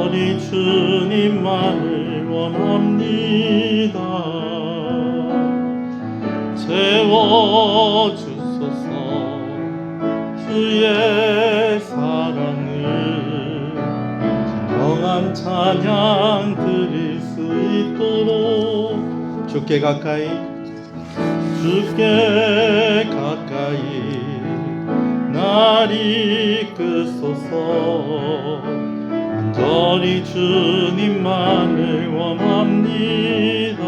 간절히 주님만을 원합니다. 채워주소서 주의 사랑을 진정한 찬양 드릴 수 있도록 주께 가까이 날 이끄소서. 간절히 주님만을 원합니다.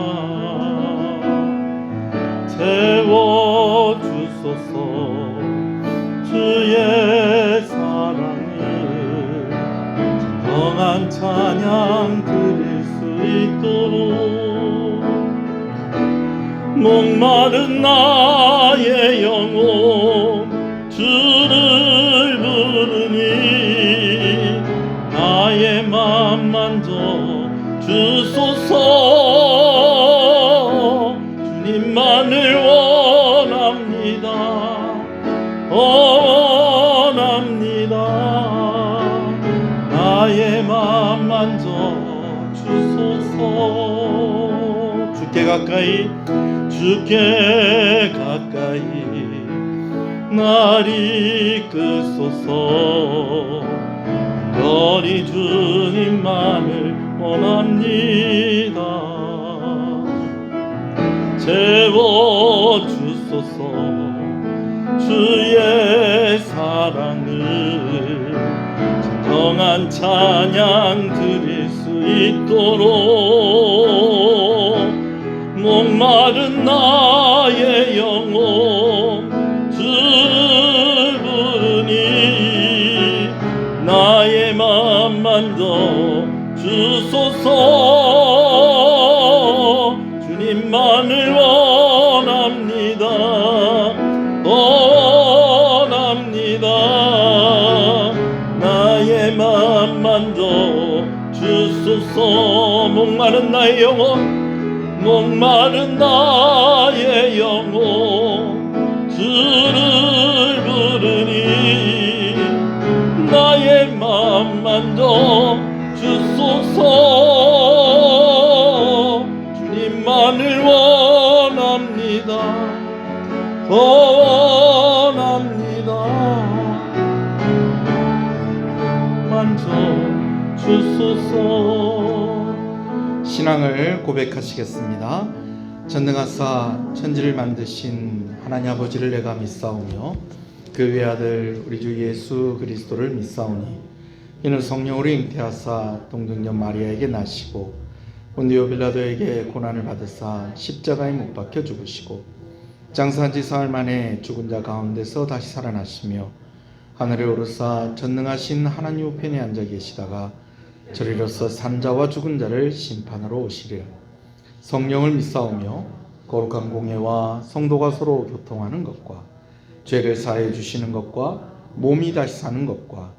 채워주소서 주의 사랑을 진정한 찬양 드릴 수 있도록. 목마른 나의 영혼 주를 부르니 나의 맘 만져 주소서. 주님만을 원합니다. 원합니다. 나의 맘 만져 주소서. 주께 가까이 날 이끄소서. 간절히 주님만을 원합니다. 채워주소서 주의 사랑을 진정한 찬양 드릴 수 있도록. 목마른 나의 영혼 주를 부르니 나의 맘 만져 주소서. 주님만을 원합니다. 원합니다. 나의 맘 만져 주소서. 목마른 나의 영혼 목마른 나의 영혼 주를 부르니 나의 맘 만져 주소서. 주님만을 원합니다. 원합니다. 만져 주소서. 신앙을 고백하시겠습니다. 전능하사 천지를 만드신 하나님 아버지를 내가 믿사오며 그 외아들 우리 주 예수 그리스도를 믿사오니 이는 성령으로 잉태하사 동정녀 마리아에게 나시고 본디오 빌라도에게 고난을 받으사 십자가에 못 박혀 죽으시고 장사한 지 사흘 만에 죽은 자 가운데서 다시 살아나시며 하늘에 오르사 전능하신 하나님 우편에 앉아 계시다가 저리로서 산자와 죽은 자를 심판하러 오시리라. 성령을 믿사오며 거룩한 공예와 성도가 서로 교통하는 것과 죄를 사해 주시는 것과 몸이 다시 사는 것과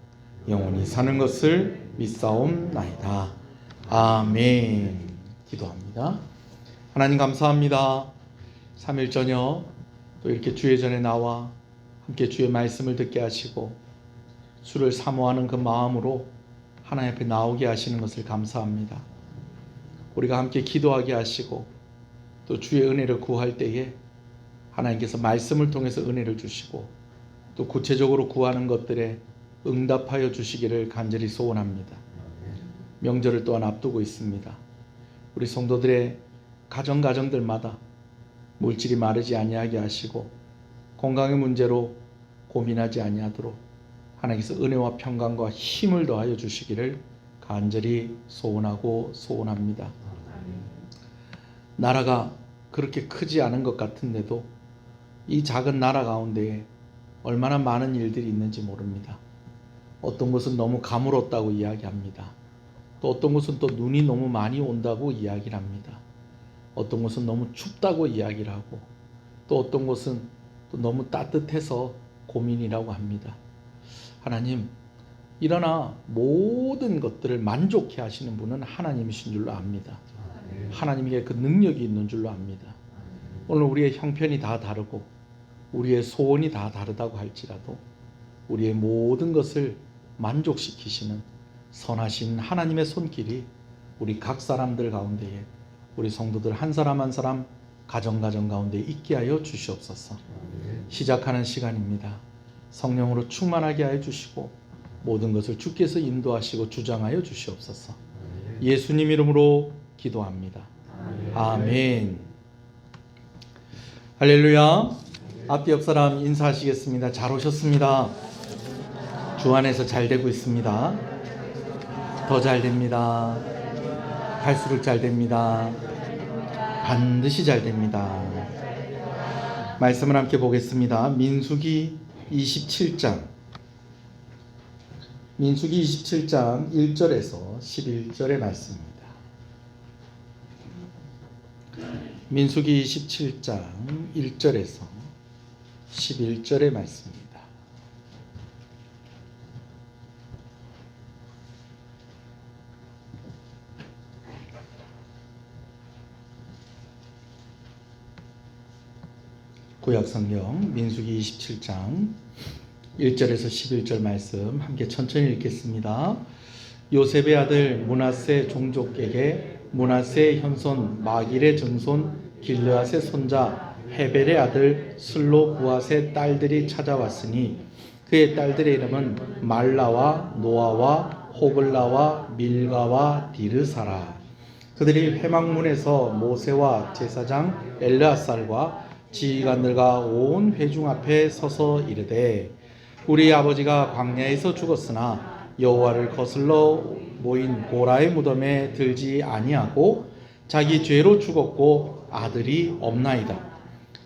영원히 사는 것을 믿사옵나이다. 아멘. 기도합니다. 하나님 감사합니다. 3일 저녁 또 이렇게 주의 전에 나와 함께 주의 말씀을 듣게 하시고 주를 사모하는 그 마음으로 하나님 앞에 나오게 하시는 것을 감사합니다. 우리가 함께 기도하게 하시고 또 주의 은혜를 구할 때에 하나님께서 말씀을 통해서 은혜를 주시고 또 구체적으로 구하는 것들에 응답하여 주시기를 간절히 소원합니다. 명절을 또한 앞두고 있습니다. 우리 성도들의 가정들마다 물질이 마르지 아니하게 하시고 건강의 문제로 고민하지 아니하도록 하나님께서 은혜와 평강과 힘을 더하여 주시기를 간절히 소원하고 소원합니다. 나라가 그렇게 크지 않은 것 같은데도 이 작은 나라 가운데에 얼마나 많은 일들이 있는지 모릅니다. 어떤 곳은 너무 가물었다고 이야기합니다. 또 어떤 곳은 또 눈이 너무 많이 온다고 이야기를 합니다. 어떤 곳은 너무 춥다고 이야기를 하고 또 어떤 곳은 또 너무 따뜻해서 고민이라고 합니다. 하나님, 일어나 모든 것들을 만족해 하시는 분은 하나님이신 줄로 압니다. 하나님에게 그 능력이 있는 줄로 압니다. 오늘 우리의 형편이 다 다르고 우리의 소원이 다 다르다고 할지라도 우리의 모든 것을 만족시키시는 선하신 하나님의 손길이 우리 각 사람들 가운데에, 우리 성도들 한 사람 한 사람 가정 가운데 있게 하여 주시옵소서. 시작하는 시간입니다. 성령으로 충만하게 하여 주시고 모든 것을 주께서 인도하시고 주장하여 주시옵소서. 예수님 이름으로 기도합니다. 아멘. 할렐루야. 앞뒤 옆 사람 인사하시겠습니다. 잘 오셨습니다. 주 안에서 잘 되고 있습니다. 더 잘 됩니다. 갈수록 잘 됩니다. 반드시 잘 됩니다. 말씀을 함께 보겠습니다. 민수기 27장 1절에서 11절의 말씀입니다. 민수기 27장 1절에서 11절의 말씀입니다. 구약성경 민수기 27장 1절에서 11절 말씀 함께 천천히 읽겠습니다. 요셉의 아들 므낫세 종족에게 므낫세의 현손 마길의 증손 길르앗의 손자 헤벨의 아들 슬로부앗의 딸들이 찾아왔으니 그의 딸들의 이름은 말라와 노아와 호글라와 밀가와 디르사라. 그들이 회막문에서 모세와 제사장 엘르앗살과 지휘관들과 온 회중 앞에 서서 이르되 우리 아버지가 광야에서 죽었으나 여호와를 거슬러 모인 고라의 무덤에 들지 아니하고 자기 죄로 죽었고 아들이 없나이다.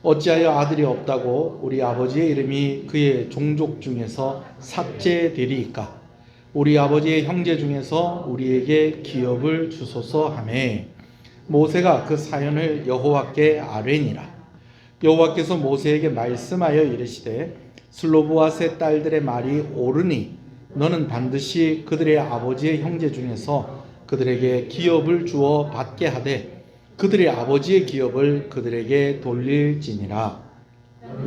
어찌하여 아들이 없다고 우리 아버지의 이름이 그의 종족 중에서 삭제되리이까? 우리 아버지의 형제 중에서 우리에게 기업을 주소서 하매 모세가 그 사연을 여호와께 아뢰니라. 여호와께서 모세에게 말씀하여 이르시되 슬로브앗의 딸들의 말이 옳으니 너는 반드시 그들의 아버지의 형제 중에서 그들에게 기업을 주어 받게 하되 그들의 아버지의 기업을 그들에게 돌릴지니라.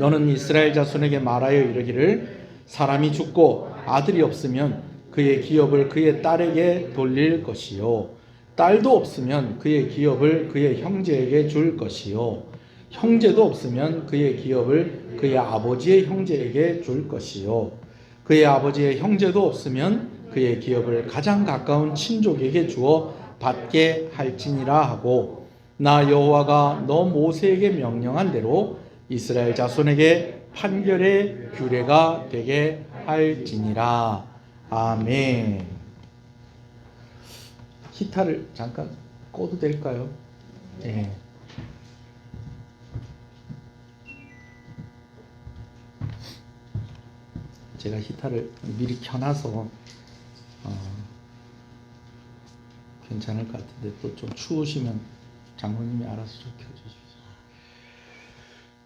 너는 이스라엘 자손에게 말하여 이르기를 사람이 죽고 아들이 없으면 그의 기업을 그의 딸에게 돌릴 것이요 딸도 없으면 그의 기업을 그의 형제에게 줄 것이요 형제도 없으면 그의 기업을 그의 아버지의 형제에게 줄 것이요 그의 아버지의 형제도 없으면 그의 기업을 가장 가까운 친족에게 주어 받게 할지니라 하고 나 여호와가 너 모세에게 명령한 대로 이스라엘 자손에게 판결의 규례가 되게 할지니라. 아멘. 기타를 잠깐 꺼도 될까요? 네. 제가 히타를 미리 켜놔서 괜찮을 것 같은데 또 좀 추우시면 장로님이 알아서 좀 켜주십시오.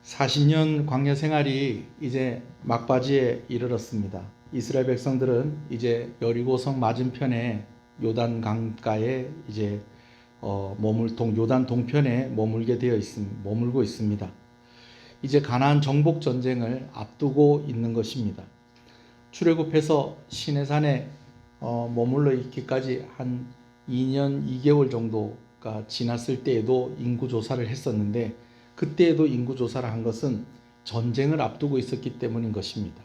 40년 광야 생활이 이제 막바지에 이르렀습니다. 이스라엘 백성들은 이제 여리고성 맞은편에 요단 강가에 이제 요단 동편에 머물고 있습니다. 이제 가나안 정복 전쟁을 앞두고 있는 것입니다. 출애굽해서 시내산에 머물러 있기까지 한 2년 2개월 정도가 지났을 때에도 인구조사를 했었는데 그때에도 인구조사를 한 것은 전쟁을 앞두고 있었기 때문인 것입니다.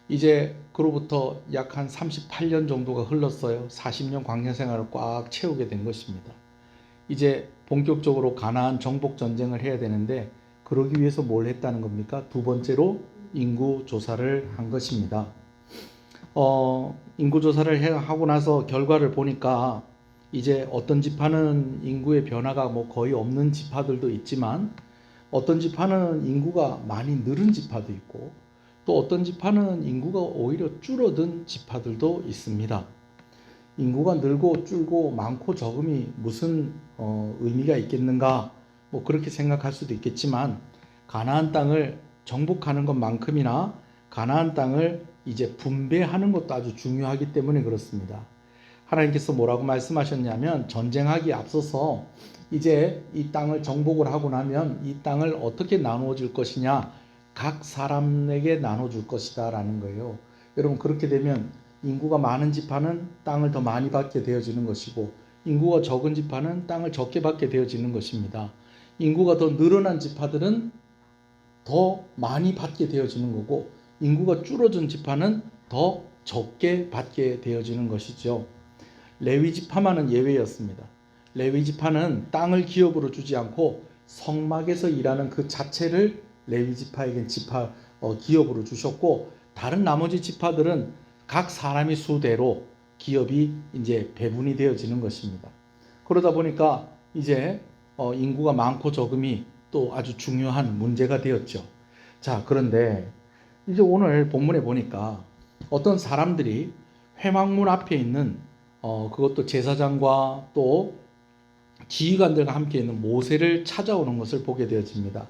이제 그로부터 약 한 38년 정도가 흘렀어요. 40년 광야 생활을 꽉 채우게 된 것입니다. 이제 본격적으로 가나안 정복 전쟁을 해야 되는데 그러기 위해서 뭘 했다는 겁니까? 두 번째로 인구조사를 한 것입니다. 인구조사를 하고 나서 결과를 보니까 이제 어떤 지파는 인구의 변화가 거의 없는 지파들도 있지만 어떤 지파는 인구가 많이 늘은 지파도 있고 또 어떤 지파는 인구가 오히려 줄어든 지파들도 있습니다. 인구가 늘고 줄고 많고 적음이 무슨 의미가 있겠는가 그렇게 생각할 수도 있겠지만 가나안 땅을 정복하는 것만큼이나 가나안 땅을 이제 분배하는 것도 아주 중요하기 때문에 그렇습니다. 하나님께서 뭐라고 말씀하셨냐면 전쟁하기 앞서서 이제 이 땅을 정복을 하고 나면 이 땅을 어떻게 나누어 줄 것이냐 각 사람에게 나눠 줄 것이다 라는 거예요. 여러분 그렇게 되면 인구가 많은 지파는 땅을 더 많이 받게 되어지는 것이고 인구가 적은 지파는 땅을 적게 받게 되어지는 것입니다. 인구가 더 늘어난 지파들은 더 많이 받게 되어지는 거고 인구가 줄어든 지파는 더 적게 받게 되어지는 것이죠. 레위 지파만은 예외였습니다. 레위 지파는 땅을 기업으로 주지 않고 성막에서 일하는 그 자체를 레위 지파에겐 기업으로 주셨고 다른 나머지 지파들은 각 사람의 수대로 기업이 이제 배분이 되어지는 것입니다. 그러다 보니까 이제 인구가 많고 적음이 또 아주 중요한 문제가 되었죠. 자, 그런데 이제 오늘 본문에 보니까 어떤 사람들이 회막문 앞에 있는 그것도 제사장과 또 지휘관들과 함께 있는 모세를 찾아오는 것을 보게 되어집니다.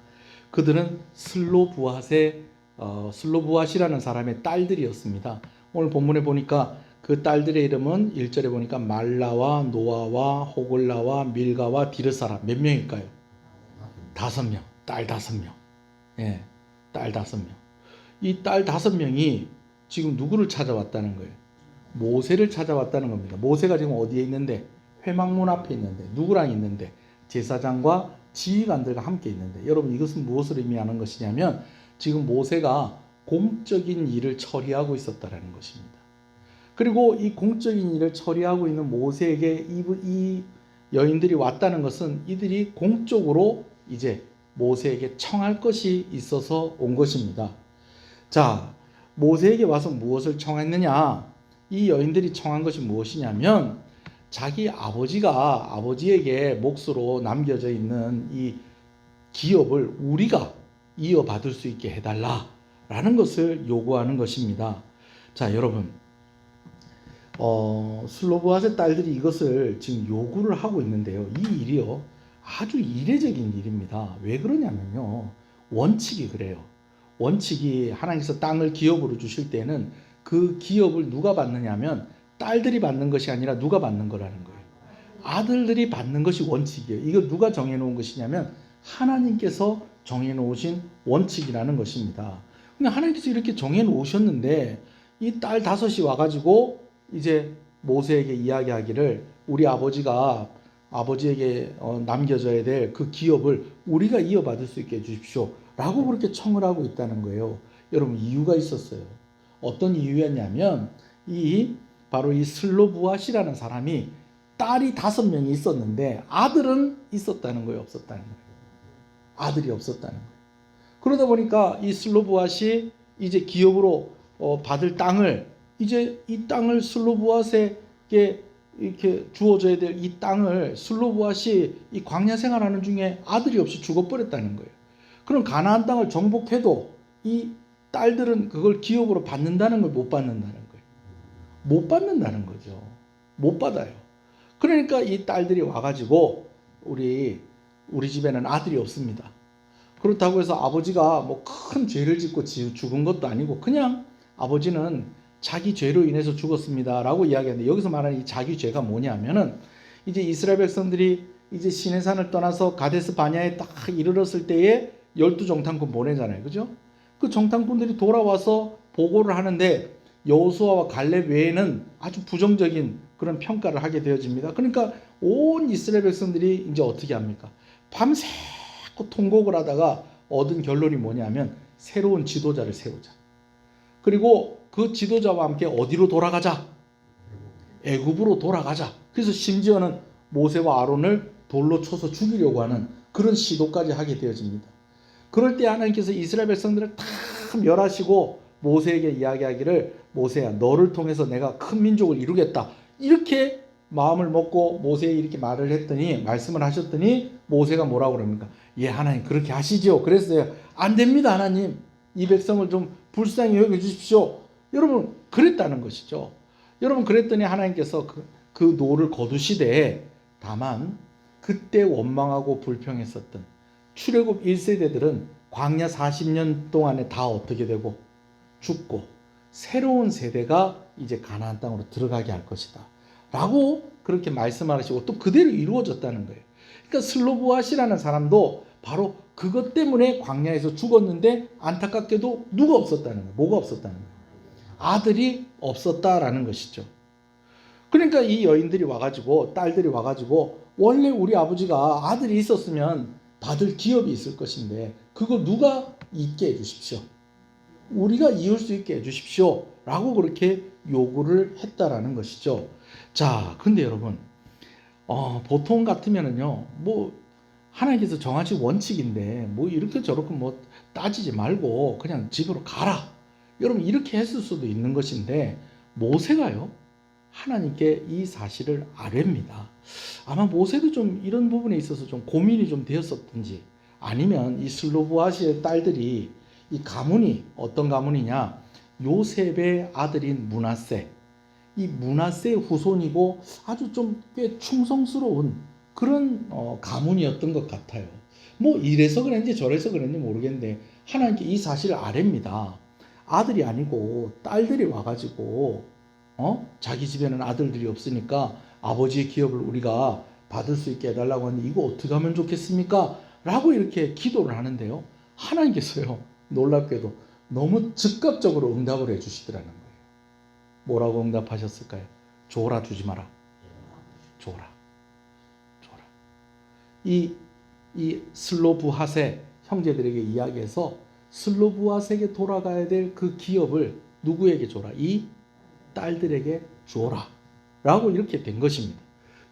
그들은 슬로브앗이라는 사람의 딸들이었습니다. 오늘 본문에 보니까 그 딸들의 이름은 1절에 보니까 말라와 노아와 호골라와 밀가와 디르사라. 몇 명일까요? 5명. 딸 5명. 예, 딸 5명. 이 딸 5명이 지금 누구를 찾아왔다는 거예요? 모세를 찾아왔다는 겁니다. 모세가 지금 어디에 있는데? 회막문 앞에 있는데, 누구랑 있는데? 제사장과 지휘관들과 함께 있는데, 여러분 이것은 무엇을 의미하는 것이냐면 지금 모세가 공적인 일을 처리하고 있었다는 것입니다. 그리고 이 공적인 일을 처리하고 있는 모세에게 이 여인들이 왔다는 것은 이들이 공적으로 이제 모세에게 청할 것이 있어서 온 것입니다. 자, 모세에게 와서 무엇을 청했느냐? 이 여인들이 청한 것이 무엇이냐면 자기 아버지에게 몫으로 남겨져 있는 이 기업을 우리가 이어받을 수 있게 해달라라는 것을 요구하는 것입니다. 자, 여러분, 슬로브앗의 딸들이 이것을 지금 요구를 하고 있는데요. 이 일이요, 아주 이례적인 일입니다. 왜 그러냐면요, 원칙이 그래요. 원칙이 하나님께서 땅을 기업으로 주실 때는 그 기업을 누가 받느냐면 딸들이 받는 것이 아니라 누가 받는 거라는 거예요. 아들들이 받는 것이 원칙이에요. 이거 누가 정해놓은 것이냐면 하나님께서 정해놓으신 원칙이라는 것입니다. 근데 하나님께서 이렇게 정해놓으셨는데 이 딸 5이 와가지고 이제 모세에게 이야기하기를 우리 아버지에게 남겨져야 될 그 기업을 우리가 이어받을 수 있게 해주십시오 라고 그렇게 청을 하고 있다는 거예요. 여러분, 이유가 있었어요. 어떤 이유였냐면 바로 이 슬로브앗이라는 사람이 딸이 5명이 있었는데 아들은 있었다는 거예요, 없었다는 거예요? 아들이 없었다는 거예요. 그러다 보니까 이 슬로브앗이 이제 기업으로 받을 땅을, 이제 이 땅을 슬로브앗에게 이렇게 주어져야 될 이 땅을 슬로브앗이 이 광야 생활하는 중에 아들이 없이 죽어버렸다는 거예요. 그럼 가나안 땅을 정복해도 이 딸들은 그걸 기업으로 받는다는 걸 못 받는다는 거예요. 못 받는다는 거죠. 못 받아요. 그러니까 이 딸들이 와가지고 우리 집에는 아들이 없습니다. 그렇다고 해서 아버지가 뭐 큰 죄를 짓고 죽은 것도 아니고 그냥 아버지는 자기 죄로 인해서 죽었습니다 라고 이야기하는데, 여기서 말하는 이 자기 죄가 뭐냐면은 이제 이스라엘 백성들이 이제 시내산을 떠나서 가데스 바냐에 딱 이르렀을 때에 12정탐꾼 보내잖아요. 그죠? 그 정탐꾼들이 돌아와서 보고를 하는데 여호수아와 갈렙 외에는 아주 부정적인 그런 평가를 하게 되어집니다. 그러니까 온 이스라엘 백성들이 이제 어떻게 합니까? 밤새고 통곡을 하다가 얻은 결론이 뭐냐면 새로운 지도자를 세우자. 그리고 그 지도자와 함께 어디로 돌아가자? 애굽으로 돌아가자. 그래서 심지어는 모세와 아론을 돌로 쳐서 죽이려고 하는 그런 시도까지 하게 되어집니다. 그럴 때 하나님께서 이스라엘 백성들을 다 멸하시고 모세에게 이야기하기를 모세야, 너를 통해서 내가 큰 민족을 이루겠다. 이렇게 마음을 먹고 모세에 이렇게 말씀을 하셨더니 모세가 뭐라고 그럽니까? 예, 하나님 그렇게 하시죠. 그랬어요. 안 됩니다, 하나님. 이 백성을 좀 불쌍히 여겨주십시오. 여러분, 그랬다는 것이죠. 여러분, 그랬더니 하나님께서 그 노를 거두시되, 다만 그때 원망하고 불평했었던 출애굽 1세대들은 광야 40년 동안에 다 어떻게 되고 죽고 새로운 세대가 이제 가나안 땅으로 들어가게 할 것이다 라고 그렇게 말씀하시고 또 그대로 이루어졌다는 거예요. 그러니까 슬로브앗이라는 사람도 바로 그것 때문에 광야에서 죽었는데 안타깝게도 누가 없었다는 거예요. 뭐가 없었다는 거예요? 아들이 없었다라는 것이죠. 그러니까 이 여인들이 와가지고, 딸들이 와가지고, 원래 우리 아버지가 아들이 있었으면 받을 기업이 있을 것인데 그거 누가 있게 해주십시오. 우리가 이을 수 있게 해주십시오. 라고 그렇게 요구를 했다라는 것이죠. 자, 근데 여러분, 보통 같으면은요, 뭐 하나님께서 정하신 원칙인데 뭐 이렇게 저렇게 뭐 따지지 말고 그냥 집으로 가라. 여러분 이렇게 했을 수도 있는 것인데 모세가요, 하나님께 이 사실을 아뢰입니다. 아마 모세도 좀 이런 부분에 있어서 좀 고민이 좀 되었었든지, 아니면 이 슬로브아스의 딸들이, 이 가문이 어떤 가문이냐, 요셉의 아들인 므낫세, 이 므낫세의 후손이고 아주 좀 꽤 충성스러운 그런 가문이었던 것 같아요. 뭐 이래서 그랬는지 저래서 그랬는지 모르겠는데 하나님께 이 사실을 아뢰입니다. 아들이 아니고 딸들이 와가지고 자기 집에는 아들들이 없으니까 아버지의 기업을 우리가 받을 수 있게 해달라고 하는데 이거 어떻게 하면 좋겠습니까? 라고 이렇게 기도를 하는데요, 하나님께서요, 놀랍게도 너무 즉각적으로 응답을 해주시더라는 거예요. 뭐라고 응답하셨을까요? 줘라, 주지 마라. 줘라. 줘라. 이 슬로브핫의 형제들에게 이야기해서 슬로브핫에게 돌아가야 될 그 기업을 누구에게 줘라? 이 딸들에게 주어라 라고 이렇게 된 것입니다.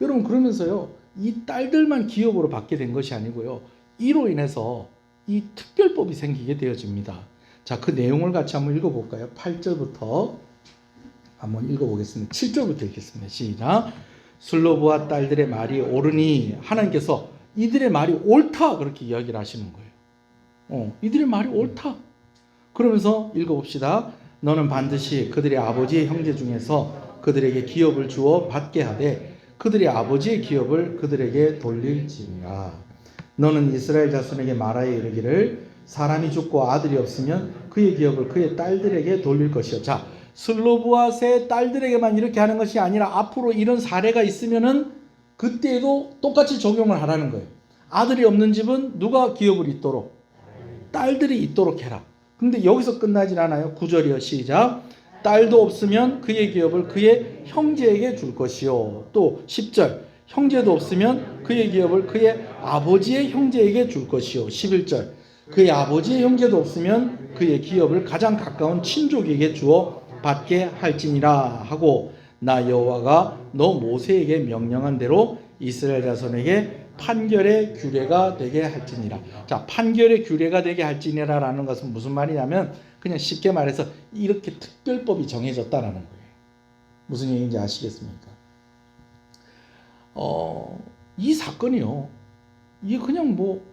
여러분, 그러면서요, 이 딸들만 기업으로 받게 된 것이 아니고요, 이로 인해서 이 특별법이 생기게 되어집니다. 자, 그 내용을 같이 한번 읽어볼까요? 8절부터 한번 읽어보겠습니다. 7절부터 읽겠습니다. 시작. 슬로브와 딸들의 말이 옳으니, 하나님께서 이들의 말이 옳다 그렇게 이야기를 하시는 거예요. 이들의 말이 옳다. 그러면서 읽어봅시다. 너는 반드시 그들의 아버지의 형제 중에서 그들에게 기업을 주어 받게 하되 그들의 아버지의 기업을 그들에게 돌릴지니라. 너는 이스라엘 자손에게 말하여 이르기를 사람이 죽고 아들이 없으면 그의 기업을 그의 딸들에게 돌릴 것이요. 자, 슬로브아스의 딸들에게만 이렇게 하는 것이 아니라 앞으로 이런 사례가 있으면은 그때에도 똑같이 적용을 하라는 거예요. 아들이 없는 집은 누가 기업을 잇도록? 딸들이 잇도록 해라. 근데 여기서 끝나진 않아요. 9절이요. 시작. 딸도 없으면 그의 기업을 그의 형제에게 줄 것이요. 또 10절. 형제도 없으면 그의 기업을 그의 아버지의 형제에게 줄 것이요. 11절. 그의 아버지의 형제도 없으면 그의 기업을 가장 가까운 친족에게 주어 받게 할지니라 하고, 나 여호와가 너 모세에게 명령한 대로 이스라엘 자손에게 판결의 규례가 되게 할지니라. 자, 판결의 규례가 되게 할지니라라는 것은 무슨 말이냐면 그냥 쉽게 말해서 이렇게 특별법이 정해졌다라는 거예요. 무슨 얘기인지 아시겠습니까? 이 사건이요, 이게 그냥 뭐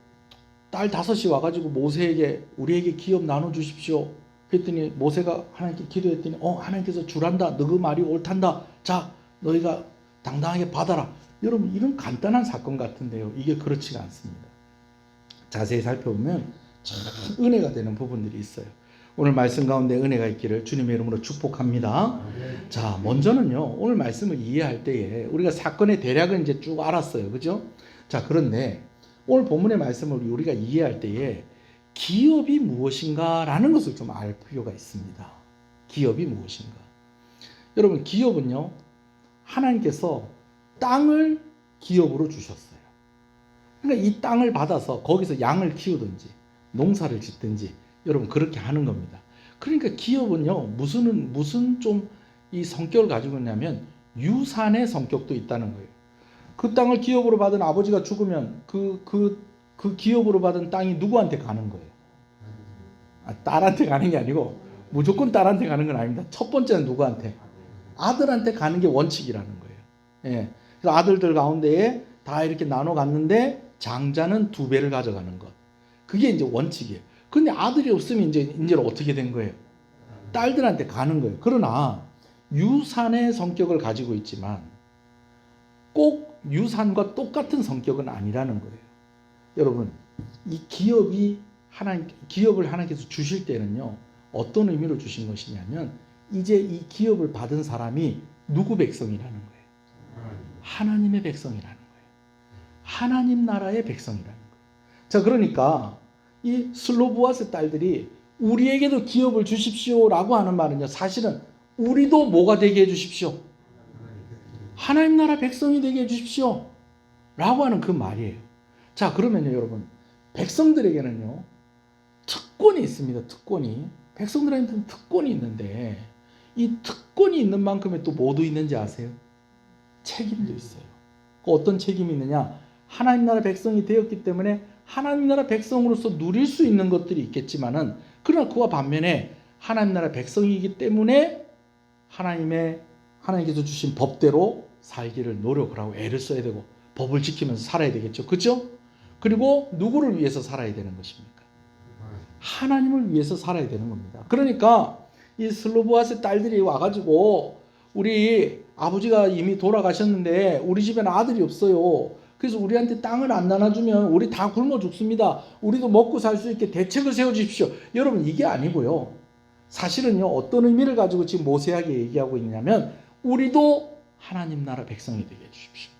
딸 5이 와가지고 모세에게 우리에게 기업 나눠주십시오 그랬더니 모세가 하나님께 기도했더니 하나님께서 주란다, 너 그 말이 옳단다, 자 너희가 당당하게 받아라. 여러분, 이런 간단한 사건 같은데요, 이게 그렇지가 않습니다. 자세히 살펴보면 참 은혜가 되는 부분들이 있어요. 오늘 말씀 가운데 은혜가 있기를 주님의 이름으로 축복합니다. 자, 먼저는요, 오늘 말씀을 이해할 때에 우리가 사건의 대략은 이제 쭉 알았어요, 그죠? 자, 그런데 오늘 본문의 말씀을 우리가 이해할 때에 기업이 무엇인가라는 것을 좀 알 필요가 있습니다. 기업이 무엇인가? 여러분, 기업은요, 하나님께서 땅을 기업으로 주셨어요. 그러니까 이 땅을 받아서 거기서 양을 키우든지 농사를 짓든지 여러분 그렇게 하는 겁니다. 그러니까 기업은요, 무슨 좀 이 성격을 가지고 있냐면 유산의 성격도 있다는 거예요. 그 땅을 기업으로 받은 아버지가 죽으면 그 기업으로 받은 땅이 누구한테 가는 거예요? 딸한테 가는 게 아니고 무조건 딸한테 가는 건 아닙니다. 첫 번째는 누구한테? 아들한테 가는 게 원칙이라는 거예요. 예. 그래서 아들들 가운데에 다 이렇게 나눠 갔는데 장자는 2배를 가져가는 것. 그게 이제 원칙이에요. 근데 아들이 없으면 이제는 어떻게 된 거예요? 딸들한테 가는 거예요. 그러나 유산의 성격을 가지고 있지만 꼭 유산과 똑같은 성격은 아니라는 거예요. 여러분, 이 기업을 하나님께서 주실 때는요, 어떤 의미로 주신 것이냐면 이제 이 기업을 받은 사람이 누구 백성이라는 거예요? 하나님의 백성이라는 거예요. 하나님 나라의 백성이라는 거예요. 자, 그러니까 이 슬로브아스 딸들이 우리에게도 기업을 주십시오라고 하는 말은요, 사실은 우리도 뭐가 되게 해주십시오? 하나님 나라 백성이 되게 해주십시오 라고 하는 그 말이에요. 자, 그러면요 여러분, 백성들에게는요 특권이 있습니다. 특권이. 백성들한테는 특권이 있는데 이 특권이 있는 만큼에 또 뭐도 있는지 아세요? 책임도 있어요. 어떤 책임이 있느냐? 하나님 나라 백성이 되었기 때문에 하나님 나라 백성으로서 누릴 수 있는 것들이 있겠지만은, 그러나 그와 반면에 하나님 나라 백성이기 때문에 하나님께서 주신 법대로 살기를 노력을 하고 애를 써야 되고 법을 지키면서 살아야 되겠죠. 그렇죠? 그리고 누구를 위해서 살아야 되는 것입니까? 하나님을 위해서 살아야 되는 겁니다. 그러니까 이 슬로보아스의 딸들이 와가지고 우리 아버지가 이미 돌아가셨는데 우리 집에는 아들이 없어요. 그래서 우리한테 땅을 안 나눠주면 우리 다 굶어 죽습니다. 우리도 먹고 살 수 있게 대책을 세워주십시오. 여러분, 이게 아니고요. 사실은요, 어떤 의미를 가지고 지금 모세에게 얘기하고 있냐면, 우리도 하나님 나라 백성이 되게 해주십시오.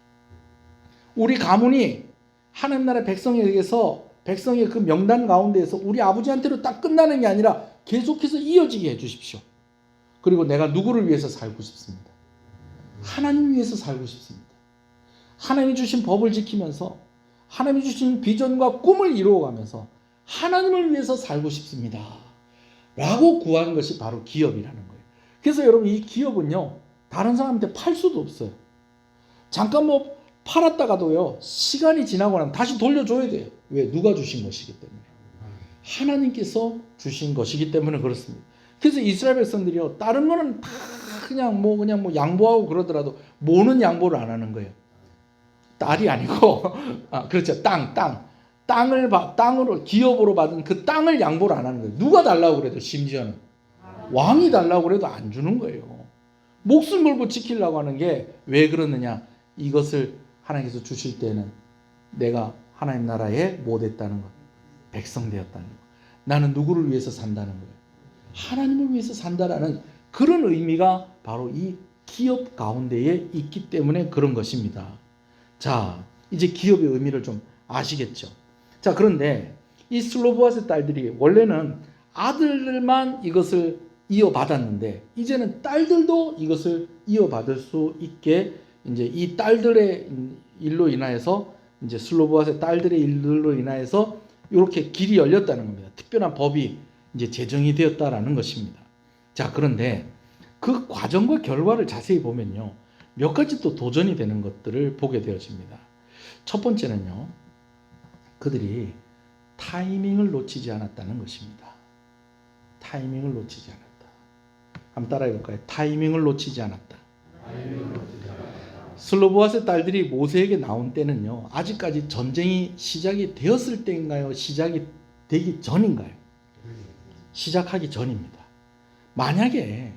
우리 가문이 하나님 나라 백성에게서, 백성의 그 명단 가운데에서 우리 아버지한테로 딱 끝나는 게 아니라 계속해서 이어지게 해주십시오. 그리고 내가 누구를 위해서 살고 싶습니다. 하나님 위해서 살고 싶습니다. 하나님이 주신 법을 지키면서 하나님이 주신 비전과 꿈을 이루어가면서 하나님을 위해서 살고 싶습니다 라고 구하는 것이 바로 기업이라는 거예요. 그래서 여러분, 이 기업은요 다른 사람한테 팔 수도 없어요. 잠깐 뭐 팔았다가도요 시간이 지나고 나면 다시 돌려줘야 돼요. 왜? 누가 주신 것이기 때문에. 하나님께서 주신 것이기 때문에 그렇습니다. 그래서 이스라엘 백성들이요, 다른 거는 다 그냥 뭐 양보하고 그러더라도 뭐는 양보를 안 하는 거예요. 딸이 아니고 그렇죠. 땅으로 기업으로 받은 그 땅을 양보를 안 하는 거예요. 누가 달라고 그래도, 심지어는 왕이 달라고 그래도 안 주는 거예요. 목숨 걸고 지키려고 하는 게 왜 그러느냐? 이것을 하나님께서 주실 때는 내가 하나님 나라에 뭐 됐다는 것, 백성 되었다는 것. 나는 누구를 위해서 산다는 거예요? 하나님을 위해서 산다라는 그런 의미가 바로 이 기업 가운데에 있기 때문에 그런 것입니다. 자, 이제 기업의 의미를 좀 아시겠죠? 자, 그런데 이 슬로보아스의 딸들이 원래는 아들들만 이것을 이어받았는데 이제는 딸들도 이것을 이어받을 수 있게, 이제 이 딸들의 일로 인하여서, 이제 슬로보아스의 딸들의 일로 인하여서 이렇게 길이 열렸다는 겁니다. 특별한 법이 이제 제정이 되었다라는 것입니다. 자, 그런데 그 과정과 결과를 자세히 보면요, 몇 가지 또 도전이 되는 것들을 보게 되어집니다. 첫 번째는요, 그들이 타이밍을 놓치지 않았다는 것입니다. 타이밍을 놓치지 않았다. 한번 따라해 볼까요? 타이밍을 놓치지 않았다. 슬로보아스의 딸들이 모세에게 나온 때는요, 아직까지 전쟁이 시작이 되었을 때인가요? 시작이 되기 전인가요? 시작하기 전입니다. 만약에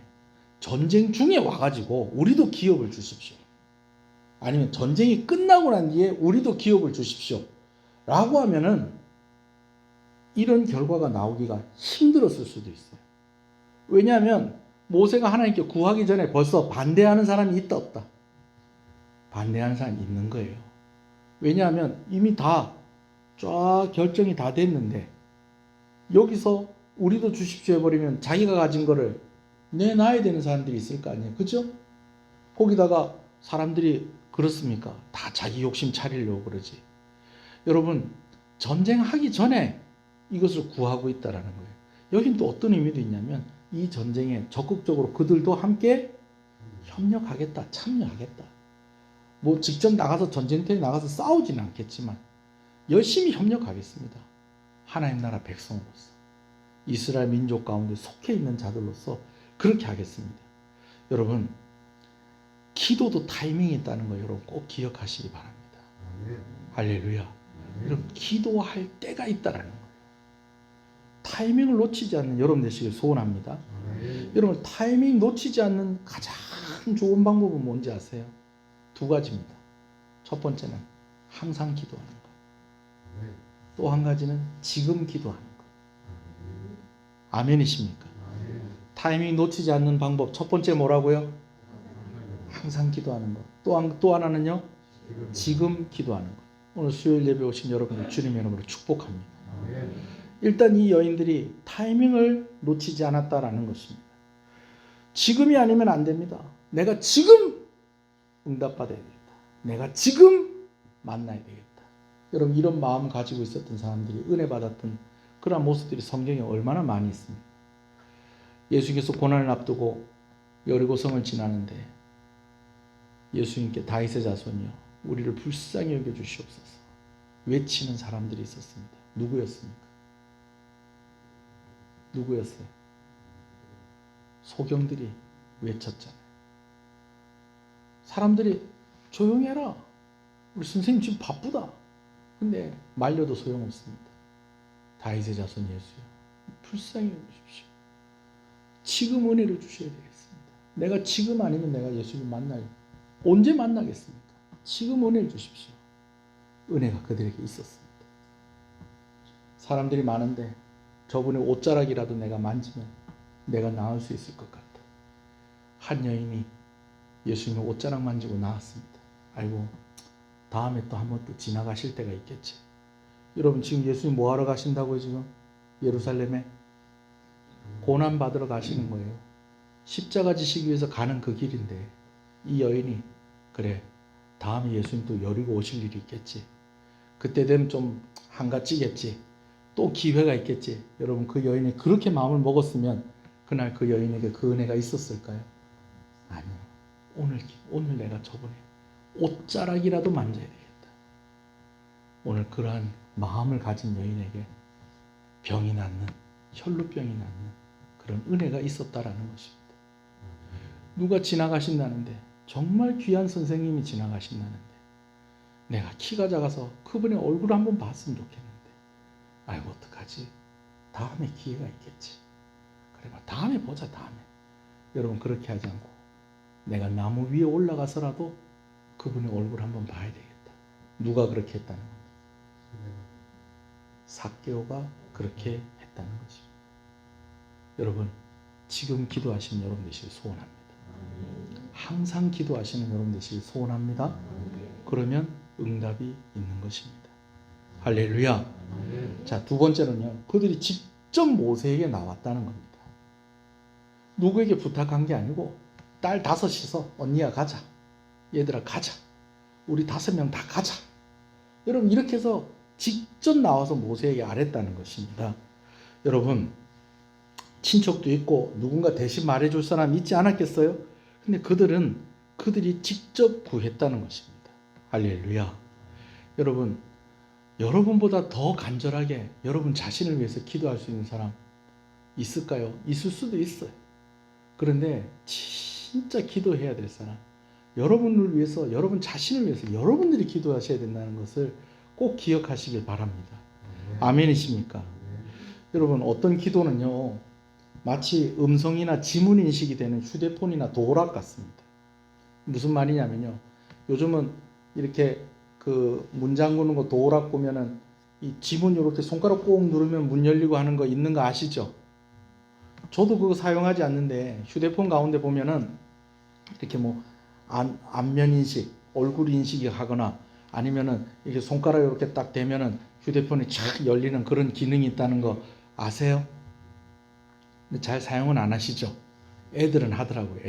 전쟁 중에 와가지고 우리도 기업을 주십시오, 아니면 전쟁이 끝나고 난 뒤에 우리도 기업을 주십시오 라고 하면은 이런 결과가 나오기가 힘들었을 수도 있어요. 왜냐하면 모세가 하나님께 구하기 전에 벌써 반대하는 사람이 있다 없다? 반대하는 사람이 있는 거예요. 왜냐하면 이미 다 쫙 결정이 다 됐는데 여기서 우리도 주십시오 해버리면 자기가 가진 거를 내놔야 되는 사람들이 있을 거 아니에요. 그죠? 거기다가 사람들이 그렇습니까? 다 자기 욕심 차리려고 그러지. 여러분, 전쟁하기 전에 이것을 구하고 있다라는 거예요. 여긴 또 어떤 의미도 있냐면 이 전쟁에 적극적으로 그들도 함께 협력하겠다, 참여하겠다. 뭐 직접 나가서 전쟁터에 나가서 싸우지는 않겠지만 열심히 협력하겠습니다. 하나님 나라 백성으로서, 이스라엘 민족 가운데 속해 있는 자들로서 그렇게 하겠습니다. 여러분, 기도도 타이밍이 있다는 거 여러분 꼭 기억하시기 바랍니다. 할렐루야. 여러분, 기도할 때가 있다라는 거예요. 타이밍을 놓치지 않는 여러분 되시길 소원합니다. 여러분, 타이밍 놓치지 않는 가장 좋은 방법은 뭔지 아세요? 두 가지입니다. 첫 번째는 항상 기도하는 것. 또 한 가지는 지금 기도하는 것. 아멘이십니까? 타이밍 놓치지 않는 방법, 첫 번째 뭐라고요? 항상 기도하는 것. 또 하나는요? 지금 기도하는 것. 오늘 수요일 예배 오신 여러분을 주님의 이름으로 축복합니다. 일단 이 여인들이 타이밍을 놓치지 않았다라는 것입니다. 지금이 아니면 안 됩니다. 내가 지금 응답받아야 되겠다. 내가 지금 만나야 되겠다. 여러분, 이런 마음 가지고 있었던 사람들이 은혜 받았던 그런 모습들이 성경에 얼마나 많이 있습니다. 예수께서 고난을 앞두고 여리고성을 지나는데 예수님께 다윗의 자손이여 우리를 불쌍히 여겨 주시옵소서 외치는 사람들이 있었습니다. 누구였습니까? 누구였어요? 소경들이 외쳤잖아요. 사람들이 조용히 해라. 우리 선생님 지금 바쁘다. 근데 말려도 소용없습니다. 다윗의 자손 예수여 불쌍히 여겨주십시오. 지금 은혜를 주셔야 되겠습니다. 내가 지금 아니면 내가 예수님 만나요. 언제 만나겠습니까? 지금 은혜를 주십시오. 은혜가 그들에게 있었습니다. 사람들이 많은데 저분의 옷자락이라도 내가 만지면 내가 나을 수 있을 것 같다. 한 여인이 예수님의 옷자락 만지고 나왔습니다. 아이고 다음에 또 한번 또 지나가실 때가 있겠지. 여러분 지금 예수님 뭐 하러 가신다고요? 지금 예루살렘에 고난 받으러 가시는 거예요. 십자가 지시기 위해서 가는 그 길인데 이 여인이 그래 다음에 예수님 또 여리고 오실 일이 있겠지. 그때 되면 좀 한가지겠지. 또 기회가 있겠지. 여러분 그 여인이 그렇게 마음을 먹었으면 그날 그 여인에게 그 은혜가 있었을까요? 아니요. 오늘 내가 저번에 옷자락이라도 만져야 되겠다. 오늘 그러한 마음을 가진 여인에게 병이 낫는 혈루병이 낫는 그런 은혜가 있었다라는 것입니다. 누가 지나가신다는데 정말 귀한 선생님이 지나가신다는데 내가 키가 작아서 그분의 얼굴을 한번 봤으면 좋겠는데 아이고 어떡하지? 다음에 기회가 있겠지. 그래 봐 다음에 보자 다음에. 여러분 그렇게 하지 않고 내가 나무 위에 올라가서라도 그분의 얼굴을 한번 봐야 되겠다. 누가 그렇게 했다는 겁니다. 삭개오가 그렇게 했다는 것입니다. 여러분 지금 기도하시는 여러분 되시길 소원합니다. 항상 기도하시는 여러분 되시길 소원합니다. 그러면 응답이 있는 것입니다. 할렐루야. 자, 두 번째는요. 그들이 직접 모세에게 나왔다는 겁니다. 누구에게 부탁한 게 아니고 딸 다섯이서 언니야 가자. 얘들아 가자. 우리 5명 다 가자. 여러분 이렇게 해서 직접 나와서 모세에게 아랬다는 것입니다. 여러분 친척도 있고 누군가 대신 말해줄 사람 있지 않았겠어요? 근데 그들이 직접 구했다는 것입니다. 할렐루야. 여러분 여러분보다 더 간절하게 여러분 자신을 위해서 기도할 수 있는 사람 있을까요? 있을 수도 있어요. 그런데 진짜 기도해야 될 사람 여러분을 위해서 여러분 자신을 위해서 여러분들이 기도하셔야 된다는 것을 꼭 기억하시길 바랍니다. 아멘이십니까? 여러분 어떤 기도는요 마치 음성이나 지문 인식이 되는 휴대폰이나 도어락 같습니다. 무슨 말이냐면요 요즘은 이렇게 그 문 잠그는 거 도어락 보면은 이 지문 이렇게 손가락 꼭 누르면 문 열리고 하는 거 있는 거 아시죠? 저도 그거 사용하지 않는데 휴대폰 가운데 보면은 이렇게 뭐 안면 인식, 얼굴 인식이 하거나 아니면은 이렇게 손가락 이렇게 딱 대면은 휴대폰이 쫙 열리는 그런 기능이 있다는 거 아세요? 근데 잘 사용은 안 하시죠? 애들은 하더라고요.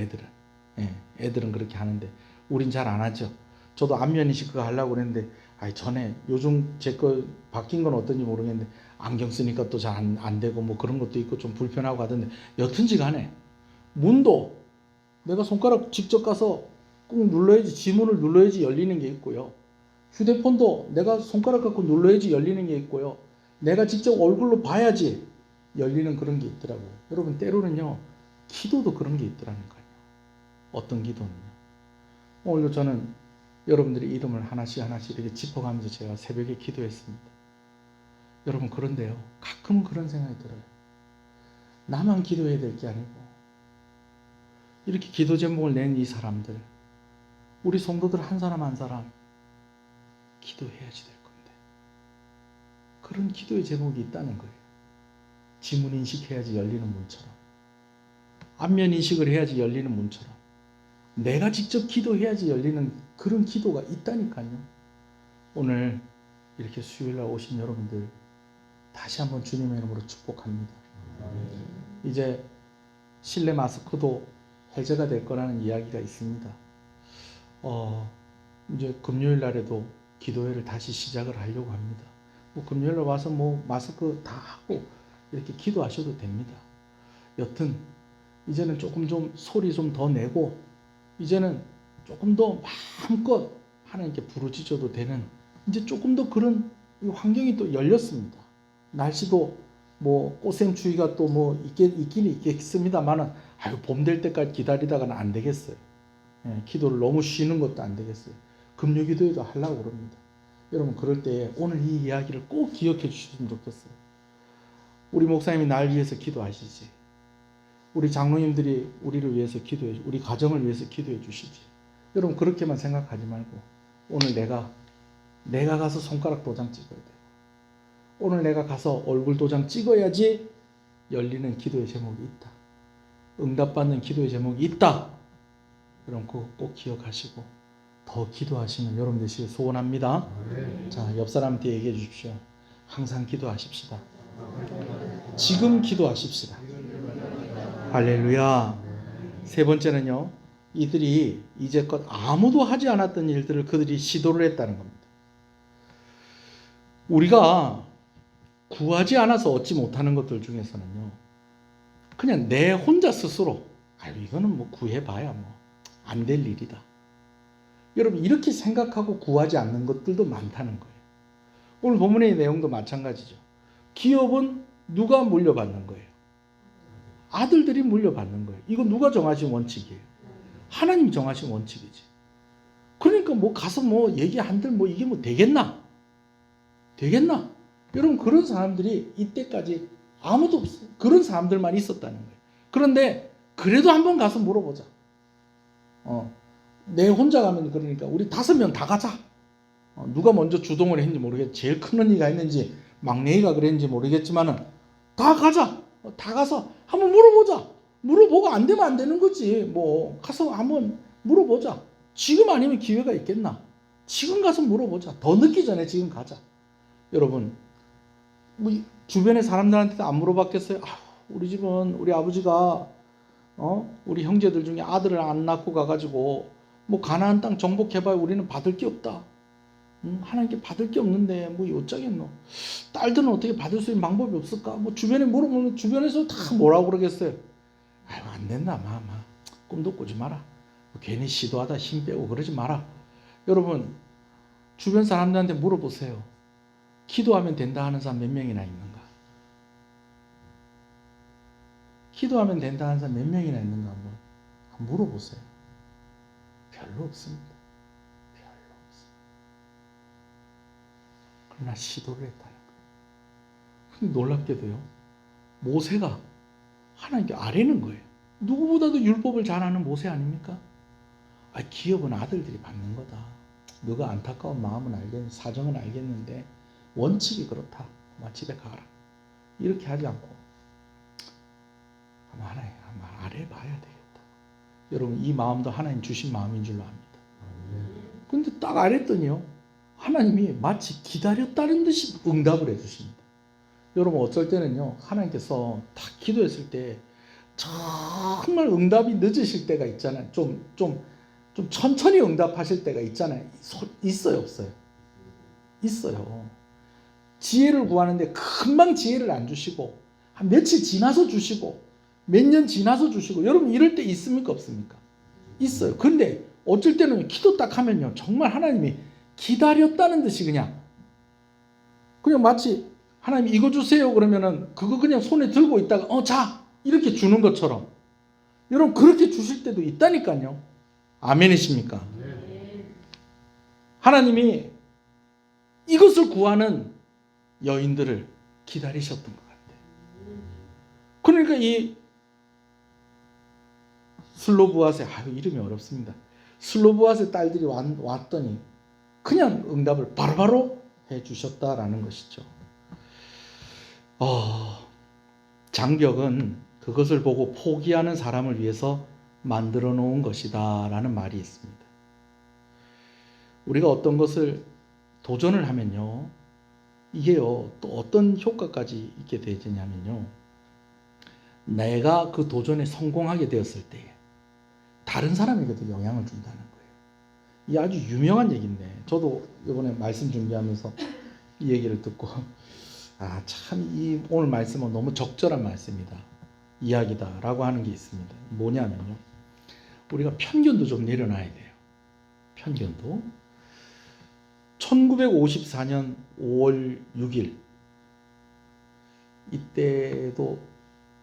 애들은 그렇게 하는데 우린 잘 안 하죠. 저도 안면 인식 그거 하려고 그랬는데 전에 요즘 제 거 바뀐 건 어떤지 모르겠는데 안경 쓰니까 또 잘 안 되고 뭐 그런 것도 있고 좀 불편하고 하던데 여튼지 간에 문도 내가 손가락 직접 가서 꾹 눌러야지 지문을 눌러야지 열리는 게 있고요. 휴대폰도 내가 손가락 갖고 눌러야지 열리는 게 있고요. 내가 직접 얼굴로 봐야지 열리는 그런 게 있더라고요. 여러분 때로는요 기도도 그런 게 있더라니까요. 어떤 기도는요. 오늘도 저는 여러분들의 이름을 하나씩 이렇게 짚어가면서 제가 새벽에 기도했습니다. 여러분 그런데요 가끔은 그런 생각이 들어요. 나만 기도해야 될 게 아니고 이렇게 기도 제목을 낸 이 사람들 우리 성도들 한 사람 한 사람 기도해야지 될 건데 그런 기도의 제목이 있다는 거예요. 지문 인식해야지 열리는 문처럼 안면 인식을 해야지 열리는 문처럼 내가 직접 기도해야지 열리는 그런 기도가 있다니까요. 오늘 이렇게 수요일날 오신 여러분들 다시 한번 주님의 이름으로 축복합니다. 이제 실내 마스크도 해제가 될 거라는 이야기가 있습니다. 이제 금요일 날에도 기도회를 다시 시작을 하려고 합니다. 뭐 금요일 날 와서 뭐 마스크 다 하고 이렇게 기도하셔도 됩니다. 여튼 이제는 조금 좀 소리 좀 더 내고 이제는 조금 더 마음껏 하나님께 부르짖어도 되는 이제 조금 더 그런 환경이 또 열렸습니다. 날씨도 뭐 꽃샘추위가 또 뭐 있긴 있겠습니다만은 봄 될 때까지 기다리다가는 안 되겠어요. 기도를 너무 쉬는 것도 안 되겠어요. 금요 기도회도 하려고 그럽니다. 여러분 그럴 때 오늘 이 이야기를 꼭 기억해 주셨으면 좋겠어요. 우리 목사님이 날 위해서 기도하시지. 우리 장로님들이 우리를 위해서 기도해, 우리 가정을 위해서 기도해 주시지. 여러분 그렇게만 생각하지 말고 오늘 내가 가서 손가락 도장 찍어야 돼요. 오늘 내가 가서 얼굴 도장 찍어야지 열리는 기도의 제목이 있다. 응답받는 기도의 제목이 있다. 여러분 그거 꼭 기억하시고 더 기도하시는 여러분 되시길 소원합니다. 자, 옆 사람한테 얘기해 주십시오. 항상 기도하십시다. 지금 기도하십시다. 할렐루야. 세 번째는요. 이들이 이제껏 아무도 하지 않았던 일들을 그들이 시도를 했다는 겁니다. 우리가 구하지 않아서 얻지 못하는 것들 중에서는요. 그냥 내 혼자 스스로 이거는 뭐 구해봐야 뭐 안 될 일이다. 여러분 이렇게 생각하고 구하지 않는 것들도 많다는 거예요. 오늘 본문의 내용도 마찬가지죠. 기업은 누가 물려받는 거예요? 아들들이 물려받는 거예요. 이거 누가 정하신 원칙이에요? 하나님이 정하신 원칙이지. 그러니까 뭐 가서 뭐 얘기한들 뭐 이게 뭐 되겠나? 여러분 그런 사람들이 이때까지 아무도 없어요. 그런 사람들만 있었다는 거예요. 그런데 그래도 한번 가서 물어보자. 내 혼자 가면 그러니까 우리 5명 다 가자. 누가 먼저 주동을 했는지 모르겠. 제일 큰 언니가 했는지 막내가 그랬는지 모르겠지만은 다 가자. 다 가서 한번 물어보자. 물어보고 안 되면 안 되는 거지. 뭐 가서 한번 물어보자. 지금 아니면 기회가 있겠나? 지금 가서 물어보자. 더 늦기 전에 지금 가자. 여러분 뭐 주변의 사람들한테도 안 물어봤겠어요? 우리 집은 우리 아버지가 우리 형제들 중에 아들을 안 낳고 가가지고 뭐 가나안 땅 정복해봐야 우리는 받을 게 없다. 하나님께 받을 게 없는데 뭐 어쩌겠노. 딸들은 어떻게 받을 수 있는 방법이 없을까? 뭐 주변에 물어보면 주변에서 다 뭐라고 그러겠어요. 안 된다. 마 꿈도 꾸지 마라. 뭐 괜히 시도하다 힘 빼고 그러지 마라. 여러분 주변 사람들한테 물어보세요. 기도하면 된다 하는 사람 몇 명이나 있는가? 기도하면 된다 하는 사람 몇 명이나 있는가 한번 물어보세요. 별로 없습니다. 그러나 시도를 했다는 거예요. 놀랍게도요. 모세가 하나님께 아뢰는 거예요. 누구보다도 율법을 잘 아는 모세 아닙니까? 기업은 아들들이 받는 거다. 너가 안타까운 마음은 알겠는데 사정은 알겠는데 원칙이 그렇다. 집에 가라. 이렇게 하지 않고 하나님 한번 아뢰봐야 되겠다. 여러분 이 마음도 하나님 주신 마음인 줄로 압니다. 그런데 딱 아랬더니요. 하나님이 마치 기다렸다는 듯이 응답을 해주십니다. 여러분 어쩔 때는요. 하나님께서 딱 기도했을 때 정말 응답이 늦으실 때가 있잖아요. 좀 천천히 응답하실 때가 있잖아요. 있어요 없어요? 있어요. 지혜를 구하는데 금방 지혜를 안 주시고 한 며칠 지나서 주시고 몇 년 지나서 주시고 여러분 이럴 때 있습니까 없습니까? 있어요. 그런데 어쩔 때는 기도 딱 하면요. 정말 하나님이 기다렸다는 듯이 그냥 마치 하나님 이거 주세요 그러면은 그거 그냥 손에 들고 있다가 자 이렇게 주는 것처럼 여러분 그렇게 주실 때도 있다니까요. 아멘이십니까? 하나님이 이것을 구하는 여인들을 기다리셨던 것 같아요. 그러니까 이 슬로브앗의 이름이 어렵습니다. 슬로브앗의 딸들이 왔더니 그냥 응답을 바로바로 해주셨다라는 것이죠. 장벽은 그것을 보고 포기하는 사람을 위해서 만들어 놓은 것이다 라는 말이 있습니다. 우리가 어떤 것을 도전을 하면요. 이게요, 또 어떤 효과까지 있게 되냐면요, 내가 그 도전에 성공하게 되었을 때 다른 사람에게도 영향을 준다는 거예요. 이 아주 유명한 얘기인데, 저도 이번에 말씀 준비하면서 이 얘기를 듣고 참 이 오늘 말씀은 너무 적절한 말씀이다, 이야기다라고 하는 게 있습니다. 뭐냐면요, 우리가 편견도 좀 내려놔야 돼요. 편견도. 1954년 5월 6일, 이때도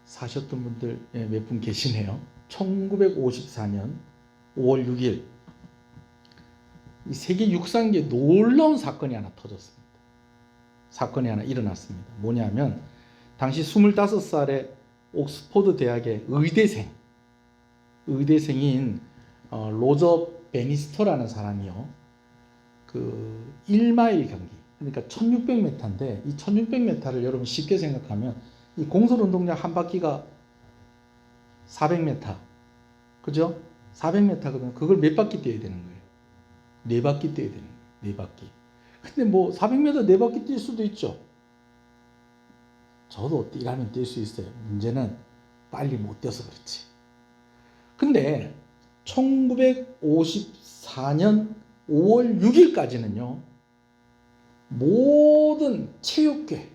사셨던 분들 몇 분 계시네요. 1954년 5월 6일, 이 세계 육상계에 놀라운 사건이 하나 터졌습니다. 사건이 하나 일어났습니다. 뭐냐면, 당시 25살의 옥스퍼드 대학의 의대생인 로저 베니스터라는 사람이요, 그 1마일 경기, 그러니까 1600m인데 이 1600m를 여러분 쉽게 생각하면 이 공설 운동장 한 바퀴가 400m, 그죠? 400m거든요. 그걸 몇 바퀴 뛰어야 되는 거예요? 4바퀴 뛰어야 되는 거예요. 4바퀴. 근데 뭐 400m 4바퀴 뛸 수도 있죠. 저도 뛰라면 뛸 수 있어요. 문제는 빨리 못 뛰어서 그렇지. 근데 1954년 5월 6일까지는요, 모든 체육계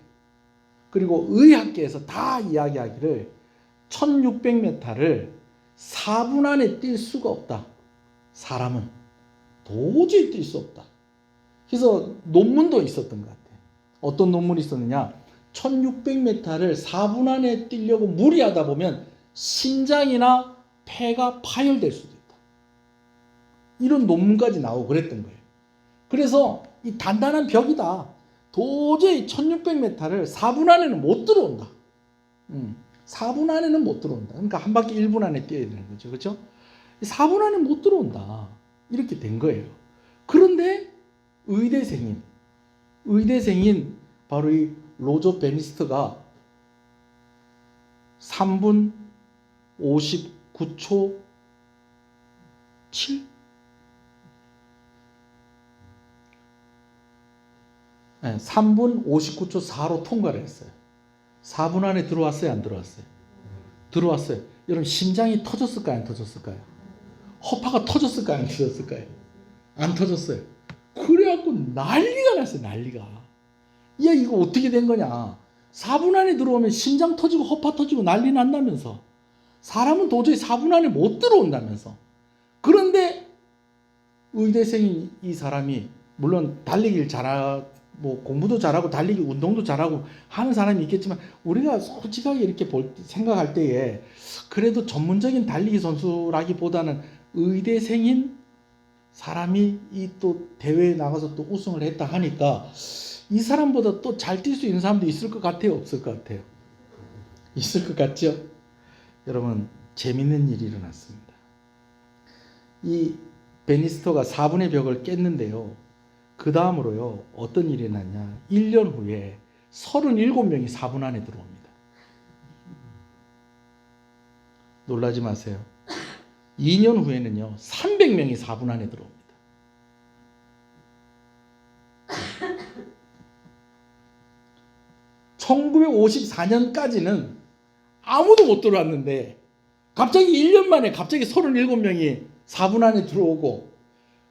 그리고 의학계에서 다 이야기하기를 1600m를 4분 안에 뛸 수가 없다. 사람은 도저히 뛸 수 없다. 그래서 논문도 있었던 것 같아요. 어떤 논문이 있었느냐, 1600m를 4분 안에 뛰려고 무리하다 보면 심장이나 폐가 파열될 수도 있다. 이런 논문까지 나오고 그랬던 거예요. 그래서 이 단단한 벽이다. 도저히 1600m를 4분 안에는 못 들어온다. 4분 안에는 못 들어온다. 그러니까 한 바퀴 1분 안에 뛰어야 되는 거죠. 그렇죠? 4분 안에 못 들어온다. 이렇게 된 거예요. 그런데 의대생인 바로 이 로저 베니스터가 3분 59초 7? 네, 3분 59초 4로 통과를 했어요. 4분 안에 들어왔어요, 안 들어왔어요? 들어왔어요. 여러분, 심장이 터졌을까요, 안 터졌을까요? 허파가 터졌을까요, 안 터졌을까요? 안 터졌어요. 그래갖고 난리가 났어요, 난리가. 야, 이거 어떻게 된 거냐? 4분 안에 들어오면 심장 터지고 허파 터지고 난리 난다면서. 사람은 도저히 4분 안에 못 들어온다면서. 그런데 의대생인 이 사람이, 물론 달리기를 뭐 공부도 잘하고 달리기 운동도 잘하고 하는 사람이 있겠지만, 우리가 솔직하게 이렇게 생각할 때에 그래도 전문적인 달리기 선수라기보다는 의대생인 사람이 이 또 대회에 나가서 또 우승을 했다 하니까 이 사람보다 또 잘 뛸 수 있는 사람도 있을 것 같아요, 없을 것 같아요? 있을 것 같죠? 여러분, 재밌는 일이 일어났습니다. 이 베니스터가 4분의 벽을 깼는데요, 그 다음으로요, 어떤 일이 났냐, 1년 후에 37명이 4분 안에 들어옵니다. 놀라지 마세요. 2년 후에는요, 300명이 4분 안에 들어옵니다. (1954년까지는) 아무도 못 들어왔는데 갑자기 1년 만에 갑자기 37명이 4분 안에 들어오고,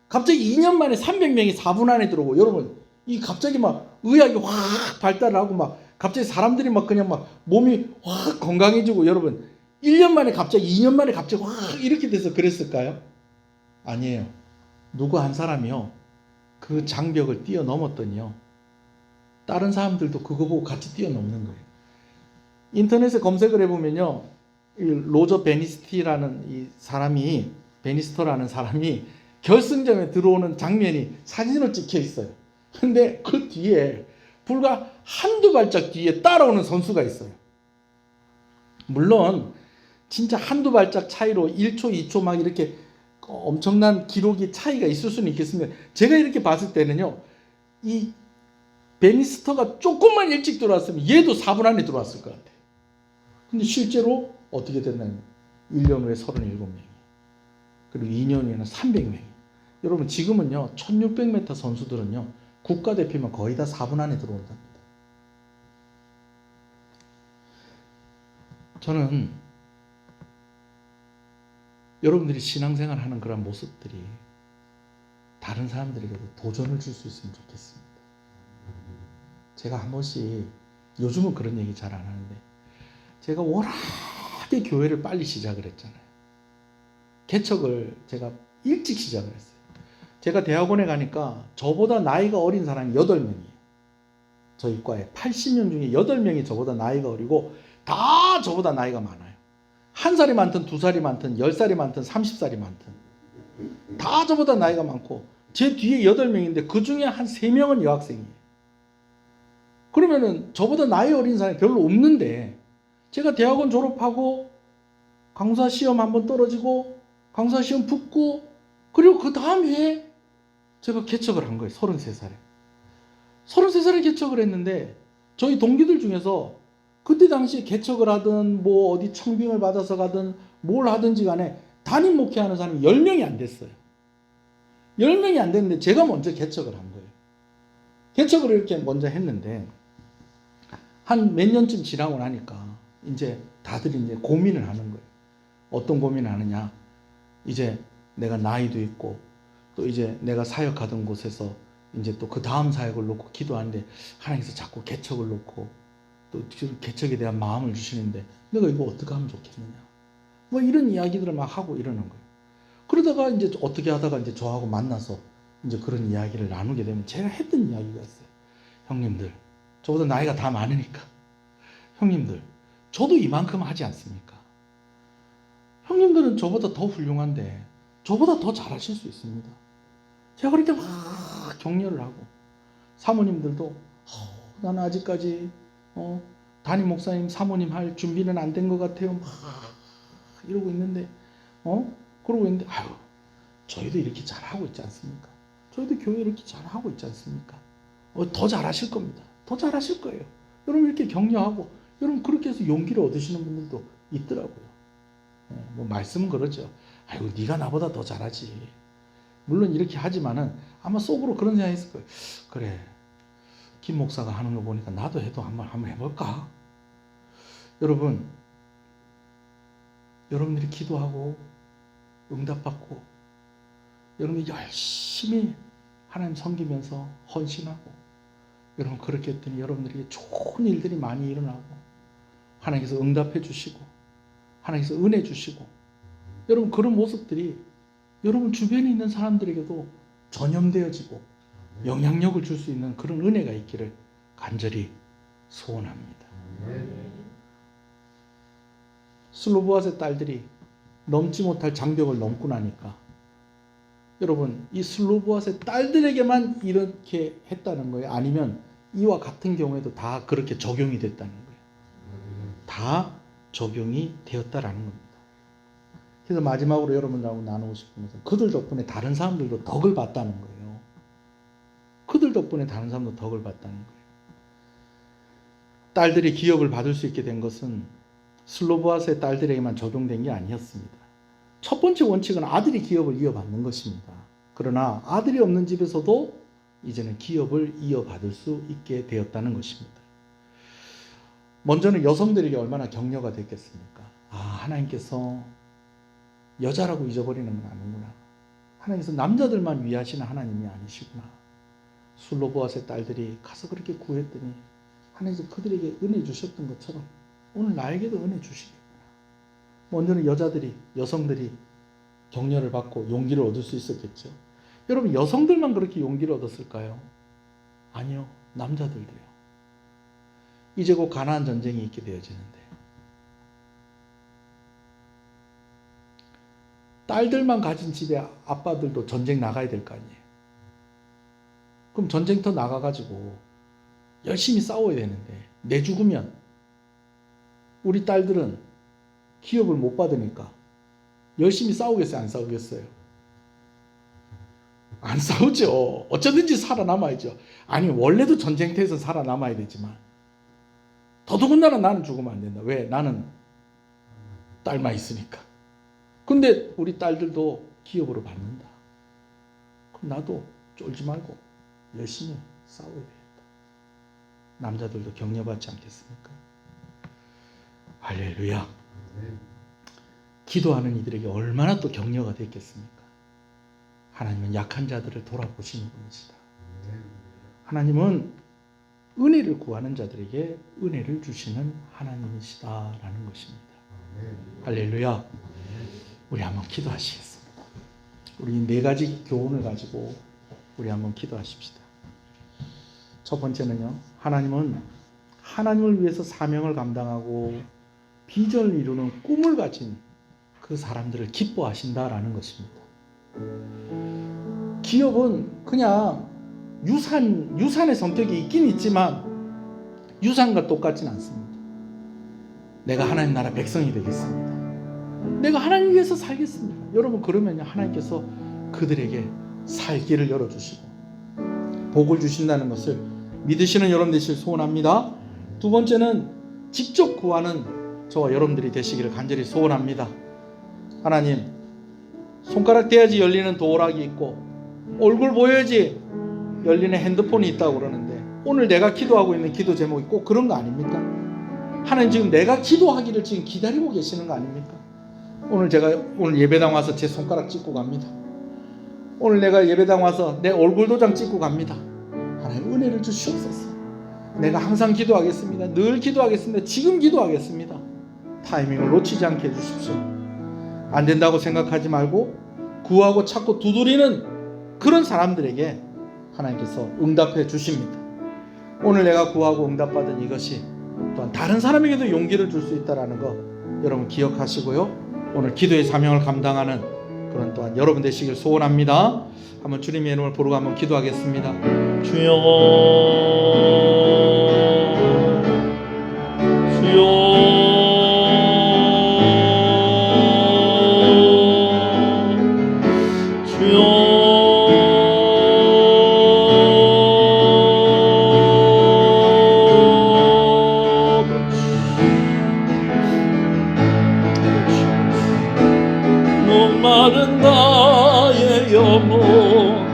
갑자기 2년 만에 300명이 4분 안에 들어오고, 여러분, 이 갑자기 막 의학이 확 발달하고 막 갑자기 사람들이 막 그냥 막 몸이 확 건강해지고, 여러분, 1년 만에 갑자기 2년 만에 갑자기 확 이렇게 돼서 그랬을까요? 아니에요. 누구 한 사람이요, 그 장벽을 뛰어넘었더니요, 다른 사람들도 그거 보고 같이 뛰어넘는 거예요. 인터넷에 검색을 해보면요, 이 로저 베니스터라는 사람이 결승점에 들어오는 장면이 사진으로 찍혀 있어요. 근데 그 뒤에 불과 한두 발짝 뒤에 따라오는 선수가 있어요. 물론 진짜 한두 발짝 차이로 1초, 2초 막 이렇게 엄청난 기록이 차이가 있을 수는 있겠습니다. 제가 이렇게 봤을 때는요, 이 베니스터가 조금만 일찍 들어왔으면 얘도 4분 안에 들어왔을 것 같아요. 근데 실제로 어떻게 됐나요? 1년 후에 37명이, 그리고 2년 후에는 300명이. 여러분, 지금은요, 1600m 선수들은요, 국가대표면 거의 다 4분 안에 들어온답니다. 저는 여러분들이 신앙생활 하는 그런 모습들이 다른 사람들에게도 도전을 줄 수 있으면 좋겠습니다. 제가 한 번씩, 요즘은 그런 얘기 잘 안 하는데, 제가 워낙에 교회를 빨리 시작을 했잖아요. 개척을 제가 일찍 시작을 했어요. 제가 대학원에 가니까 저보다 나이가 어린 사람이 8명이에요. 저희 과에 80명 중에 8명이 저보다 나이가 어리고 다 저보다 나이가 많아요. 1살이 많든 2살이 많든 10살이 많든 30살이 많든 다 저보다 나이가 많고, 제 뒤에 8명인데 그 중에 한 3명은 여학생이에요. 그러면은 저보다 나이 어린 사람이 별로 없는데, 제가 대학원 졸업하고 강사 시험 한번 떨어지고 강사 시험 붙고, 그리고 그 다음 해에 제가 개척을 한 거예요. 33살에. 33살에 개척을 했는데, 저희 동기들 중에서 그때 당시에 개척을 하든 뭐 어디 청빙을 받아서 가든 뭘 하든지 간에 담임 목회하는 사람이 10명이 안 됐어요. 10명이 안 됐는데 제가 먼저 개척을 한 거예요. 개척을 이렇게 먼저 했는데, 한 몇 년쯤 지나고 나니까 이제 다들 이제 고민을 하는 거예요. 어떤 고민을 하느냐. 이제 내가 나이도 있고, 또 이제 내가 사역하던 곳에서 이제 또 그 다음 사역을 놓고 기도하는데, 하나님께서 자꾸 개척을 놓고 또 개척에 대한 마음을 주시는데, 내가 이거 어떻게 하면 좋겠느냐. 뭐 이런 이야기들을 막 하고 이러는 거예요. 그러다가 이제 어떻게 하다가 이제 저하고 만나서 이제 그런 이야기를 나누게 되면, 제가 했던 이야기가 있어요. 형님들, 저보다 나이가 다 많으니까, 형님들, 저도 이만큼 하지 않습니까? 형님들은 저보다 더 훌륭한데 저보다 더 잘하실 수 있습니다. 제가 그렇게 막 격려를 하고, 사모님들도 나는 아직까지 담임 목사님 사모님 할 준비는 안 된 것 같아요, 막 이러고 있는데, 그러고 있는데, 저희도 이렇게 잘하고 있지 않습니까? 저희도 교회 이렇게 잘하고 있지 않습니까? 더 잘하실 겁니다. 더 잘하실 거예요. 여러분 이렇게 격려하고, 여러분 그렇게 해서 용기를 얻으시는 분들도 있더라고요. 뭐 말씀은 그러죠. 아이고 네가 나보다 더 잘하지. 물론 이렇게 하지만은 아마 속으로 그런 생각이 있을 거예요. 그래, 김 목사가 하는 거 보니까 나도 해도 한번 해볼까? 여러분, 여러분들이 기도하고 응답받고, 여러분이 열심히 하나님 섬기면서 헌신하고, 여러분 그렇게 했더니 여러분들에게 좋은 일들이 많이 일어나고, 하나님께서 응답해 주시고, 하나님께서 은혜 주시고, 여러분 그런 모습들이 여러분 주변에 있는 사람들에게도 전염되어지고 영향력을 줄 수 있는 그런 은혜가 있기를 간절히 소원합니다. 슬로보아스의 딸들이 넘지 못할 장벽을 넘고 나니까, 여러분 이 슬로보아스의 딸들에게만 이렇게 했다는 거예요? 아니면 이와 같은 경우에도 다 그렇게 적용이 됐다는 거예요? 다 적용이 되었다라는 겁니다. 그래서 마지막으로 여러분들하고 나누고 싶은 것은, 그들 덕분에 다른 사람들도 덕을 봤다는 거예요. 그들 덕분에 다른 사람도 덕을 봤다는 거예요. 딸들이 기업을 받을 수 있게 된 것은 슬로보아스의 딸들에게만 적용된 게 아니었습니다. 첫 번째 원칙은 아들이 기업을 이어받는 것입니다. 그러나 아들이 없는 집에서도 이제는 기업을 이어받을 수 있게 되었다는 것입니다. 먼저는 여성들에게 얼마나 격려가 됐겠습니까? 하나님께서 여자라고 잊어버리는 건 아니구나. 하나님께서 남자들만 위하시는 하나님이 아니시구나. 슬로보아스의 딸들이 가서 그렇게 구했더니 하나님께서 그들에게 은혜 주셨던 것처럼 오늘 나에게도 은혜 주시겠구나. 먼저는 여성들이 격려를 받고 용기를 얻을 수 있었겠죠. 여러분, 여성들만 그렇게 용기를 얻었을까요? 아니요, 남자들도요. 이제 곧 가나안 전쟁이 있게 되어지는데, 딸들만 가진 집에 아빠들도 전쟁 나가야 될 거 아니에요. 그럼 전쟁터 나가가지고 열심히 싸워야 되는데, 내 죽으면 우리 딸들은 기업을 못 받으니까 열심히 싸우겠어요? 안 싸우겠어요? 안 싸우죠. 어쩌든지 살아남아야죠. 아니, 원래도 전쟁터에서 살아남아야 되지만 더더군다나 나는 죽으면 안 된다. 왜? 나는 딸만 있으니까. 근데 우리 딸들도 기업으로 받는다. 그럼 나도 쫄지 말고 열심히 싸워야 되겠다. 남자들도 격려받지 않겠습니까? 할렐루야. 기도하는 이들에게 얼마나 또 격려가 됐겠습니까? 하나님은 약한 자들을 돌아보시는 분이시다. 하나님은 은혜를 구하는 자들에게 은혜를 주시는 하나님이시다라는 것입니다. 할렐루야. 우리 한번 기도하시겠습니다. 우리 네 가지 교훈을 가지고 우리 한번 기도하십시다. 첫 번째는요, 하나님은 하나님을 위해서 사명을 감당하고 비전을 이루는 꿈을 가진 그 사람들을 기뻐하신다라는 것입니다. 기업은 그냥 유산의 성격이 있긴 있지만 유산과 똑같진 않습니다. 내가 하나님 나라 백성이 되겠습니다. 내가 하나님 위해서 살겠습니다. 여러분, 그러면 하나님께서 그들에게 살 길을 열어주시고 복을 주신다는 것을 믿으시는 여러분 되시길 소원합니다. 두 번째는 직접 구하는 저와 여러분들이 되시기를 간절히 소원합니다. 하나님, 손가락 대야지 열리는 도어락이 있고 얼굴 보여야지 열리는 핸드폰이 있다고 그러는데 오늘 내가 기도하고 있는 기도 제목이 꼭 그런 거 아닙니까? 하나님, 지금 내가 기도하기를 지금 기다리고 계시는 거 아닙니까? 오늘 예배당 와서 제 손가락 찍고 갑니다. 오늘 내가 예배당 와서 내 얼굴 도장 찍고 갑니다. 하나님, 은혜를 주시옵소서. 내가 항상 기도하겠습니다. 늘 기도하겠습니다. 지금 기도하겠습니다. 타이밍을 놓치지 않게 해주십시오. 안 된다고 생각하지 말고 구하고 찾고 두드리는 그런 사람들에게 하나님께서 응답해 주십니다. 오늘 내가 구하고 응답받은 이것이 또한 다른 사람에게도 용기를 줄 수 있다는 거 여러분 기억하시고요. 오늘 기도의 사명을 감당하는 그런 또한 여러분 되시길 소원합니다. 한번 주님의 이름을 부르고 한번 기도하겠습니다. 주여, 주여, 목마른 나의 영혼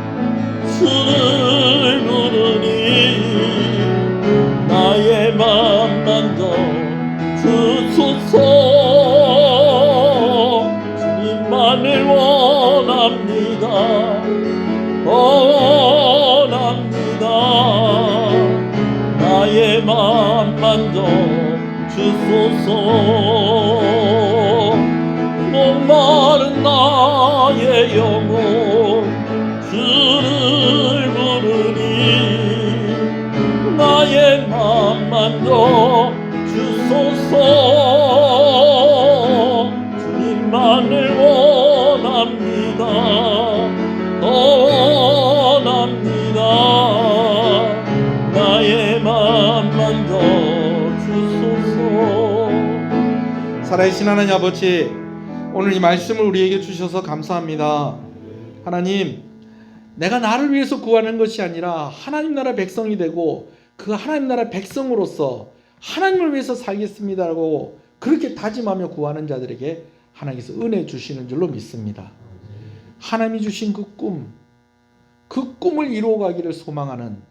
주를 부르니 나의 맘만 더 주소서. 주님만을 원합니다. 원합니다. 나의 맘만 더 주소서. 목마른 나의 영혼 주를 부르니 나의 맘만 더 주소서. 주님만을 원합니다. 원합니다. 나의 맘만 더 주소서. 살아계신 하나님 아버지, 오늘 이 말씀을 우리에게 주셔서 감사합니다. 하나님, 내가 나를 위해서 구하는 것이 아니라 하나님 나라 백성이 되고 그 하나님 나라 백성으로서 하나님을 위해서 살겠습니다라고 그렇게 다짐하며 구하는 자들에게 하나님께서 은혜 주시는 줄로 믿습니다. 하나님이 주신 그 꿈을 이루어가기를 소망하는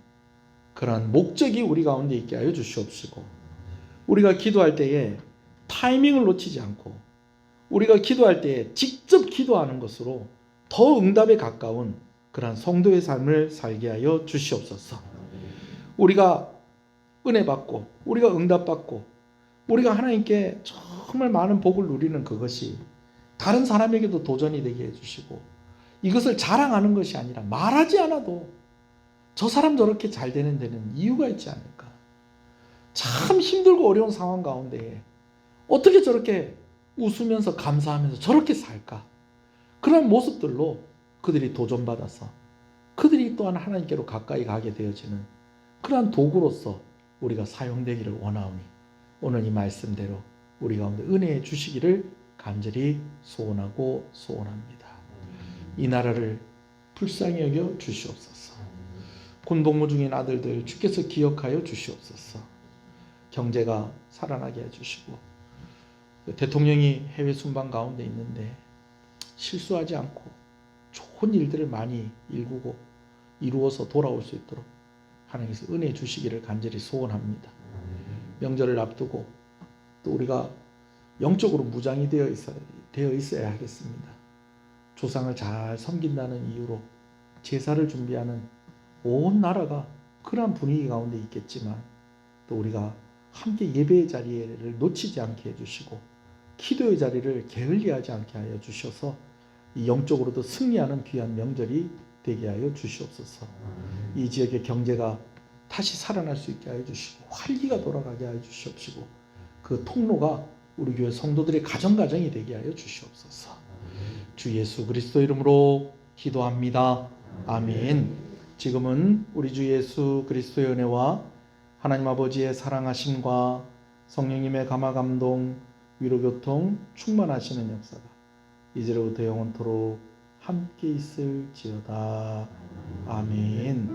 그런 목적이 우리 가운데 있게 하여 주시옵시고, 우리가 기도할 때에 타이밍을 놓치지 않고 우리가 기도할 때에 직접 기도하는 것으로 더 응답에 가까운 그런 성도의 삶을 살게 하여 주시옵소서. 우리가 은혜 받고 우리가 응답 받고 우리가 하나님께 정말 많은 복을 누리는 그것이 다른 사람에게도 도전이 되게 해주시고, 이것을 자랑하는 것이 아니라 말하지 않아도 저 사람 저렇게 잘 되는 데는 이유가 있지 않을까. 참 힘들고 어려운 상황 가운데 어떻게 저렇게 웃으면서 감사하면서 저렇게 살까? 그런 모습들로 그들이 도전받아서 그들이 또한 하나님께로 가까이 가게 되어지는 그러한 도구로서 우리가 사용되기를 원하오니 오늘 이 말씀대로 우리 가운데 은혜에 주시기를 간절히 소원하고 소원합니다. 이 나라를 불쌍히 여겨 주시옵소서. 군복무 중인 아들들 주께서 기억하여 주시옵소서. 경제가 살아나게 해주시고, 대통령이 해외 순방 가운데 있는데 실수하지 않고 좋은 일들을 많이 일구고 이루어서 돌아올 수 있도록 하나님께서 은혜 주시기를 간절히 소원합니다. 명절을 앞두고 또 우리가 영적으로 무장이 되어 있어야 하겠습니다. 조상을 잘 섬긴다는 이유로 제사를 준비하는 온 나라가 그러한 분위기 가운데 있겠지만 또 우리가 함께 예배의 자리를 놓치지 않게 해주시고 기도의 자리를 게을리하지 않게 하여 주셔서 이 영적으로도 승리하는 귀한 명절이 되게 하여 주시옵소서. 이 지역의 경제가 다시 살아날 수 있게 하여 주시고 활기가 돌아가게 하여 주시옵시고 그 통로가 우리 교회 성도들의 가정가정이 되게 하여 주시옵소서. 주 예수 그리스도 이름으로 기도합니다. 아멘. 지금은 우리 주 예수 그리스도의 은혜와 하나님 아버지의 사랑하심과 성령님의 감화감동 위로교통 충만하시는 역사가 이제로부터 영원토록 함께 있을지어다. 아멘.